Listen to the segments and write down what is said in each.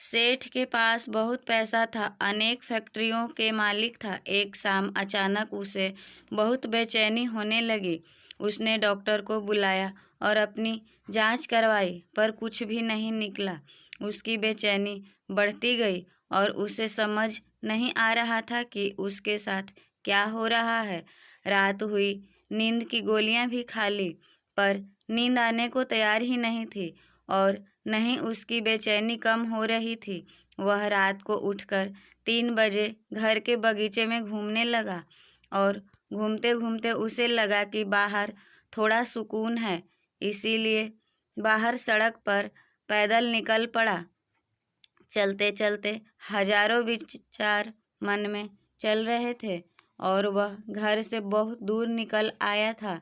सेठ के पास बहुत पैसा था, अनेक फैक्ट्रियों के मालिक था। एक शाम अचानक उसे बहुत बेचैनी होने लगी। उसने डॉक्टर को बुलाया और अपनी जांच करवाई, पर कुछ भी नहीं निकला। उसकी बेचैनी बढ़ती गई और उसे समझ नहीं आ रहा था कि उसके साथ क्या हो रहा है। रात हुई, नींद की गोलियां भी खा ली, पर नींद आने को तैयार ही नहीं थी और नहीं उसकी बेचैनी कम हो रही थी। वह रात को उठकर 3 बजे घर के बगीचे में घूमने लगा और घूमते घूमते उसे लगा कि बाहर थोड़ा सुकून है, इसीलिए बाहर सड़क पर पैदल निकल पड़ा। चलते चलते हजारों विचार मन में चल रहे थे और वह घर से बहुत दूर निकल आया था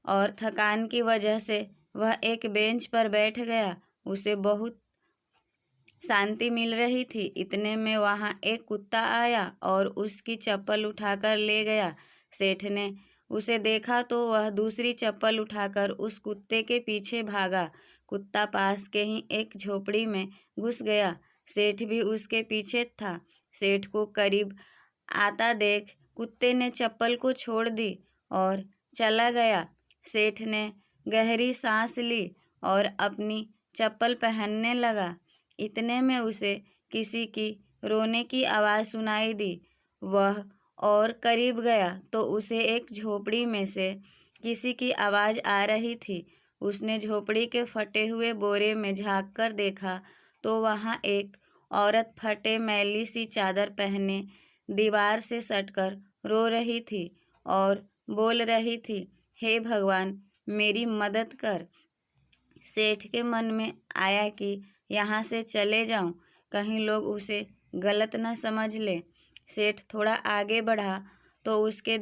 और थकान की वजह से वह एक बेंच पर बैठ गया। उसे बहुत शांति मिल रही थी। इतने में वहाँ एक कुत्ता आया और उसकी चप्पल उठाकर ले गया। सेठ ने उसे देखा तो वह दूसरी चप्पल उठाकर उस कुत्ते के पीछे भागा। कुत्ता पास के ही एक झोपड़ी में घुस गया। सेठ भी उसके पीछे था। सेठ को करीब आता देख कुत्ते ने चप्पल को छोड़ दी और चला गया। सेठ ने गहरी सांस ली और अपनी चप्पल पहनने लगा। इतने में उसे किसी की रोने की आवाज़ सुनाई दी। वह और करीब गया तो उसे एक झोपड़ी में से किसी की आवाज़ आ रही थी। उसने झोपड़ी के फटे हुए बोरे में झांक कर देखा तो वहाँ एक औरत फटे मैली सी चादर पहने दीवार से सटकर रो रही थी और बोल रही थी, हे भगवान, मेरी मदद कर। सेठ के मन में आया कि यहाँ से चले जाऊं, कहीं लोग उसे गलत न समझ ले। सेठ थोड़ा आगे बढ़ा तो उसके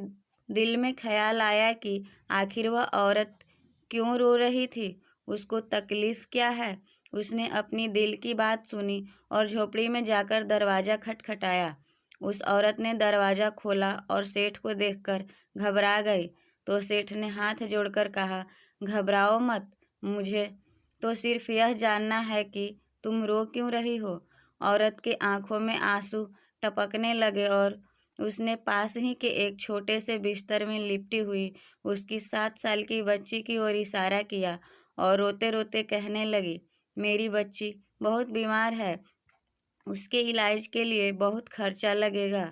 दिल में ख्याल आया कि आखिर वह औरत क्यों रो रही थी, उसको तकलीफ़ क्या है। उसने अपनी दिल की बात सुनी और झोपड़ी में जाकर दरवाज़ा खटखटाया। उस औरत ने दरवाज़ा खोला और सेठ को देखकर घबरा गई। तो सेठ ने हाथ जोड़कर कहा, घबराओ मत, मुझे तो सिर्फ यह जानना है कि तुम रो क्यों रही हो। औरत की आंखों में आंसू टपकने लगे और उसने पास ही के एक छोटे से बिस्तर में लिपटी हुई उसकी 7 साल की बच्ची की ओर इशारा किया और रोते रोते कहने लगी, मेरी बच्ची बहुत बीमार है, उसके इलाज के लिए बहुत खर्चा लगेगा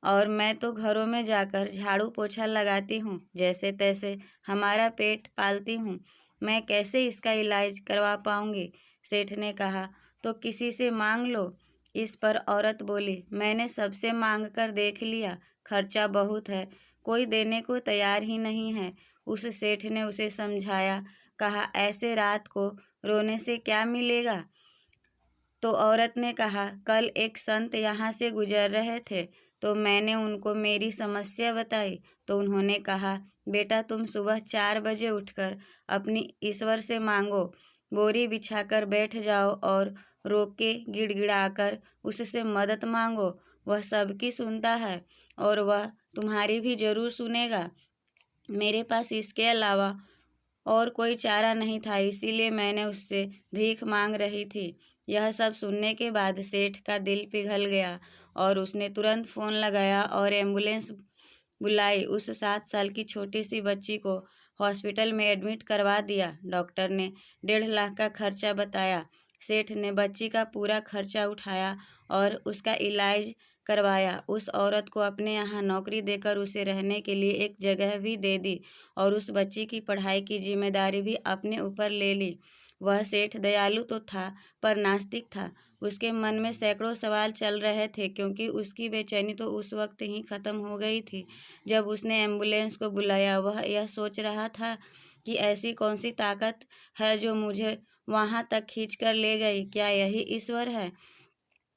और मैं तो घरों में जाकर झाड़ू पोछा लगाती हूँ, जैसे तैसे हमारा पेट पालती हूँ, मैं कैसे इसका इलाज करवा पाऊँगी। सेठ ने कहा, तो किसी से मांग लो। इस पर औरत बोली, मैंने सबसे मांग कर देख लिया, खर्चा बहुत है, कोई देने को तैयार ही नहीं है। उस सेठ ने उसे समझाया, कहा, ऐसे रात को रोने से क्या मिलेगा। तो औरत ने कहा, कल एक संत यहाँ से गुजर रहे थे तो मैंने उनको मेरी समस्या बताई तो उन्होंने कहा, बेटा तुम सुबह 4 बजे उठकर अपनी ईश्वर से मांगो, बोरी बिछाकर बैठ जाओ और रो के गिड़गिड़ाकर उससे मदद मांगो। वह सबकी सुनता है और वह तुम्हारी भी जरूर सुनेगा। मेरे पास इसके अलावा और कोई चारा नहीं था, इसीलिए मैंने उससे भीख मांग रही थी। यह सब सुनने के बाद सेठ का दिल पिघल गया और उसने तुरंत फ़ोन लगाया और एम्बुलेंस बुलाई। उस 7 साल की छोटी सी बच्ची को हॉस्पिटल में एडमिट करवा दिया। डॉक्टर ने 1.5 लाख का खर्चा बताया। सेठ ने बच्ची का पूरा खर्चा उठाया और उसका इलाज करवाया। उस औरत को अपने यहाँ नौकरी देकर उसे रहने के लिए एक जगह भी दे दी और उस बच्ची की पढ़ाई की जिम्मेदारी भी अपने ऊपर ले ली। वह सेठ दयालु तो था पर नास्तिक था। उसके मन में सैकड़ों सवाल चल रहे थे क्योंकि उसकी बेचैनी तो उस वक्त ही ख़त्म हो गई थी जब उसने एम्बुलेंस को बुलाया। वह यह सोच रहा था कि ऐसी कौन सी ताकत है जो मुझे वहाँ तक खींच कर ले गई। क्या यही ईश्वर है?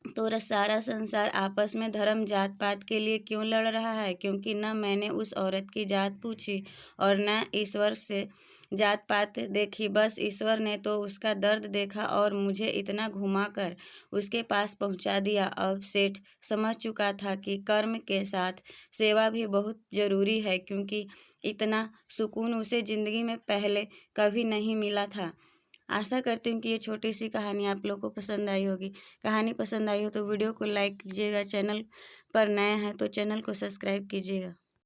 तो सारा संसार आपस में धर्म जात पात के लिए क्यों लड़ रहा है? क्योंकि न मैंने उस औरत की जात पूछी और न ईश्वर से जात पात देखी। बस ईश्वर ने तो उसका दर्द देखा और मुझे इतना घुमाकर उसके पास पहुंचा दिया। अब सेठ समझ चुका था कि कर्म के साथ सेवा भी बहुत ज़रूरी है, क्योंकि इतना सुकून उसे ज़िंदगी में पहले कभी नहीं मिला था। आशा करती हूँ कि ये छोटी सी कहानी आप लोग को पसंद आई होगी। कहानी पसंद आई हो तो वीडियो को लाइक कीजिएगा, चैनल पर नए हैं तो चैनल को सब्सक्राइब कीजिएगा।